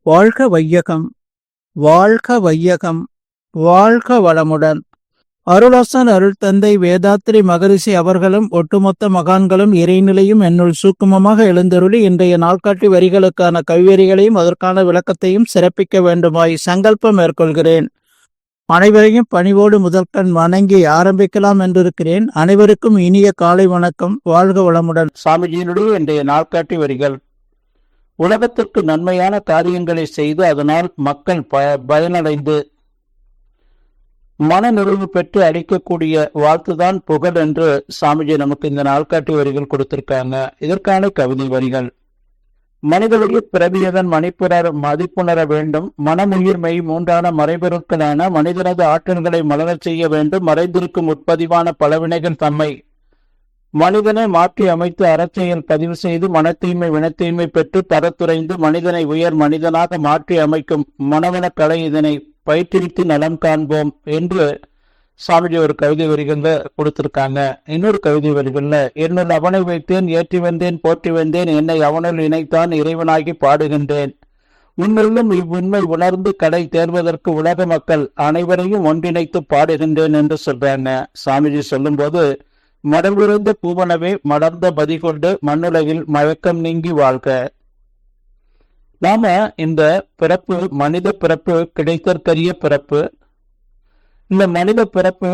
வாழ்க வையகம், வாழ்க வையகம், வாழ்க வளமுடன். அருளாசன் அருள் தந்தை வேதாத்ரி மகரிஷி அவர்களும் ஒட்டுமொத்த மகான்களும் இறைநிலையும் என்னுள் சூக்குமமாக எழுந்தருளி இன்றைய நாள்காட்டி வரிகளுக்கான கவிவரிகளையும் அதற்கான விளக்கத்தையும் சிறப்பிக்க வேண்டுமாய் சங்கல்பம் மேற்கொள்கிறேன். அனைவரையும் பணிவோடு முதற்கண் வணங்கி ஆரம்பிக்கலாம் என்றிருக்கிறேன். அனைவருக்கும் இனிய காலை வணக்கம். வாழ்க வளமுடன். சாமிஜியினுடைய இன்றைய நாள்காட்டி வரிகள்: உலகத்திற்கு நன்மையான காரியங்களை செய்து அதனால் மக்கள் பயனடைந்து மன நிறைவு பெற்று அளிக்கக்கூடிய வாழ்த்துதான் புகழ் என்று சாமிஜி நமக்கு இந்த நாள்காட்டி வரிகள் கொடுத்திருக்காங்க. இதற்கான கவிதை வரிகள்: மனிதனுடைய பிறவியதன் மதிப்புணர வேண்டும். மனமுயிர் மெய் மூன்றான மறைபொருட்களான மனிதனது ஆற்றல்களை மலரச் செய்ய வேண்டும். மறைந்திருக்கும் உட்பதிவான பலவினைகள் தம்மை மனிதனை மாற்றி அமைத்து அறச்செயல் பதிவு செய்து மனத்தீமை வினத்தீமை பெற்று தரத்துறைந்து மனிதனை உயர் மனிதனாக மாற்றி அமைக்கும் மனவன கலை இதனை பயிற்றுவித்து நலம் காண்போம் என்று சாமிஜி ஒரு கவிதை வரிகள்ல கொடுத்திருக்காங்க. இன்னொரு கவிதை வரிகள்ல: என்னுள் அவனை வைத்தேன், ஏற்றி வந்தேன், போற்றி வந்தேன், என்னை அவனுள் இணைத்தான் இறைவனாகி பாடுகின்றேன். உன்னிலும் இவ்வுண்மை உணர்ந்து கடை தேர்வதற்கு உலக மக்கள் அனைவரையும் ஒன்றிணைத்து பாடுகின்றேன் என்று சொல்றாங்க. சாமிஜி சொல்லும் போது, மடவிருந்த பூவனவே மலர்ந்த பதி கொண்டு மண்ணுலகில் மயக்கம் நீங்கி வாழ்க. நாம இந்த பிறப்பு மனித பிறப்பு கிடைத்தற்கரிய பிறப்பு. இந்த மனித பிறப்பு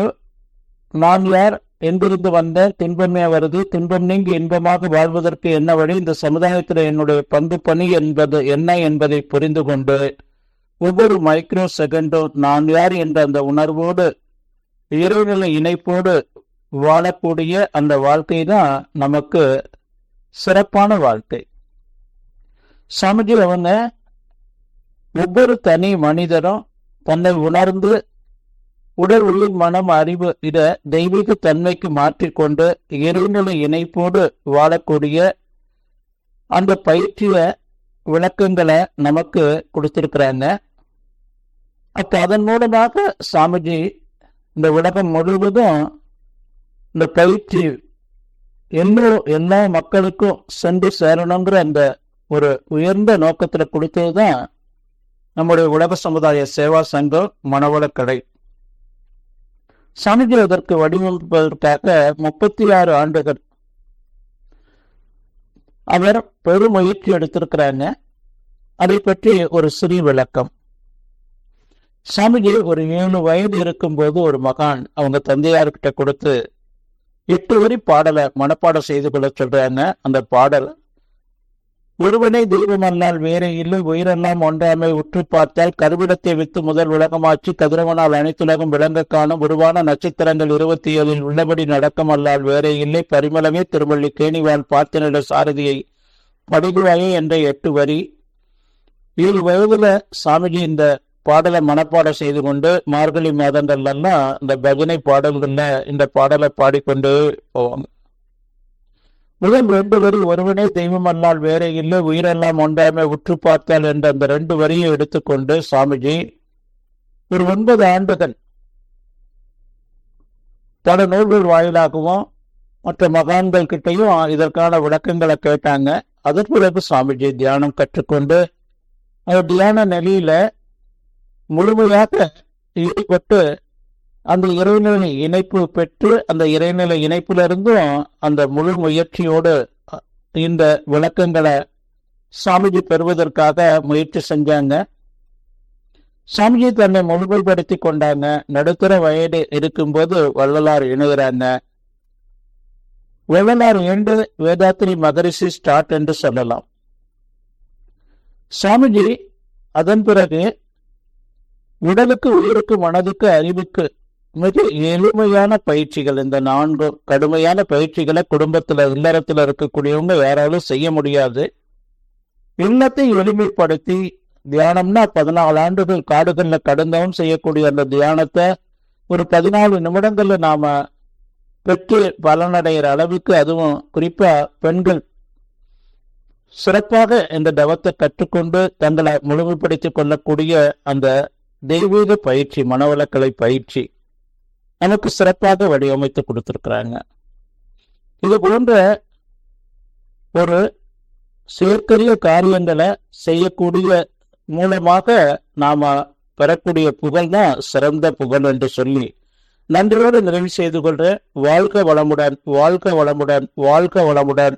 நான் யார் என்றிருந்து வந்த தின்பமே வருது. தின்பம் நீங்கி இன்பமாக வாழ்வதற்கு என்ன வழி? இந்த சமுதாயத்தில் என்னுடைய பங்கு பணி என்பது என்ன என்பதை புரிந்து கொண்டு ஒவ்வொரு மைக்ரோ செகண்டும் நான் யார் என்ற அந்த உணர்வோடு இறைநிலை இணைப்போடு வாழக்கூடிய அந்த வாழ்க்கை தான் நமக்கு சிறப்பான வாழ்க்கை. சாமிஜி அவங்க ஒவ்வொரு தனி மனிதரும் தன்னை உணர்ந்து உடல் உள்ளில் மனம் அறிவு இத தெய்வீக தன்மைக்கு மாற்றிக்கொண்டு இறைநிலை இணைப்போடு வாழக்கூடிய அந்த பயிற்சிய விளக்கங்களை நமக்கு கொடுத்திருக்கிறாங்க. அப்ப அதன் மூலமாக சாமிஜி இந்த உலகம் முழுவதும் இந்த பயிற்சி எல்லா மக்களுக்கும் சென்று சேரணுங்கிற அந்த ஒரு உயர்ந்த நோக்கத்துல கொடுத்ததுதான் நம்முடைய உலக சமுதாய சேவா சங்கம் மனவளக்கலை. சாமிஜி அதற்கு வடிவமைப்பதற்காக 36 ஆண்டுகள் அவர் பெரும் முயற்சி எடுத்திருக்கிறாங்க. அதை பற்றி ஒரு சிறிய விளக்கம். சாமிஜி ஒரு 7 வயது இருக்கும்போது ஒரு மகான் அவங்க தந்தையார்கிட்ட கொடுத்து 8 வரி பாடலை மனப்பாடம் செய்து கொள்ள சொல்றாங்க. அந்த பாடல்: ஒருவனை தெய்வமல்லால் வேற இல்லை, உயிரெல்லாம் ஒன்றாமை உற்று பார்த்தால் கருவிடத்தை வித்து முதல் உலகமாச்சு கதிரவனால் அனைத்துலகம் விளங்க காணும் உருவான நட்சத்திரங்கள் 27 உள்ளபடி நடக்கம் அல்லால் வேற இல்லை, பரிமளமே திருவள்ளி கேணிவான் பார்த்தினிட சாரதியை படுகுவாயே என்ற 8 வரி. 7 வயதுல சாமிஜி இந்த பாடலை மனப்பாடம் செய்து கொண்டு மார்கழி மாதங்கள்லாம் இந்த பஜனை பாடல்கள்ல இந்த பாடலை பாடிக்கொண்டு போவாங்க. முதல் 2 வரி ஒருவனே தெய்வம் அல்லால் வேற இல்லை, உயிரெல்லாம் ஒன்றாமை உற்று பார்த்தால் என்ற அந்த 2 வரியை எடுத்துக்கொண்டு சாமிஜி ஒரு 9 ஆண்டுகள் பல நூல்கள் வாயிலாகவும் மற்ற மகான்கள் கிட்டையும் இதற்கான விளக்கங்களை கேட்டாங்க. அதற்கு பிறகு சாமிஜி தியானம் கற்றுக்கொண்டு அந்த தியான நிலையில முழுமையாக ஈடுபட்டு அந்த இறைநிலை இணைப்பு பெற்று அந்த இறைநிலை இணைப்பிலிருந்தும் அந்த முழு முயற்சியோடு இந்த விளக்கங்களை சாமிஜி பெறுவதற்காக முயற்சி செஞ்சாங்க. சாமிஜி தன்னை முழுமைப்படுத்தி கொண்டாங்க. நடுத்தர வயது இருக்கும்போது வள்ளலார் இணைகிறாங்க. வள்ளலார் என்று வேதாத்ரி மகரிஷி ஸ்டார்ட் என்று சொல்லலாம். சாமிஜி அதன் பிறகு உடலுக்கு உயிருக்கு மனதுக்கு அறிவுக்கு மிக எளிமையான பயிற்சிகள், இந்த 4 கடுமையான பயிற்சிகளை குடும்பத்துல இல்லறத்துல இருக்கக்கூடியவங்க வேறாலும் செய்ய முடியாது. இல்லத்தை எளிமைப்படுத்தி தியானம்னா 14 ஆண்டுகள் காடுகள்ல கடந்தவும் செய்யக்கூடிய அந்த தியானத்தை ஒரு 14 நிமிடங்கள்ல நாம பெற்று பலனடைகிற அளவுக்கு, அதுவும் குறிப்பா பெண்கள் சிறப்பாக இந்த தவத்தை கற்றுக்கொண்டு தங்களை முழுமைப்படுத்திக் கொள்ளக்கூடிய அந்த தெய்வீக பயிற்சி மனவளக்கலை பயிற்சி நமக்கு சிறப்பாக வடிவமைத்து கொடுத்திருக்கிறாங்க. இது போன்ற ஒரு செயற்கரிய காரியங்களை செய்யக்கூடிய மூலமாக நாம பெறக்கூடிய புகழ் தான் சிறந்த புகழ் என்று சொல்லி நன்றியோடு நிறைவு செய்து கொள்ற. வாழ்க வளமுடன், வாழ்க வளமுடன், வாழ்க வளமுடன்.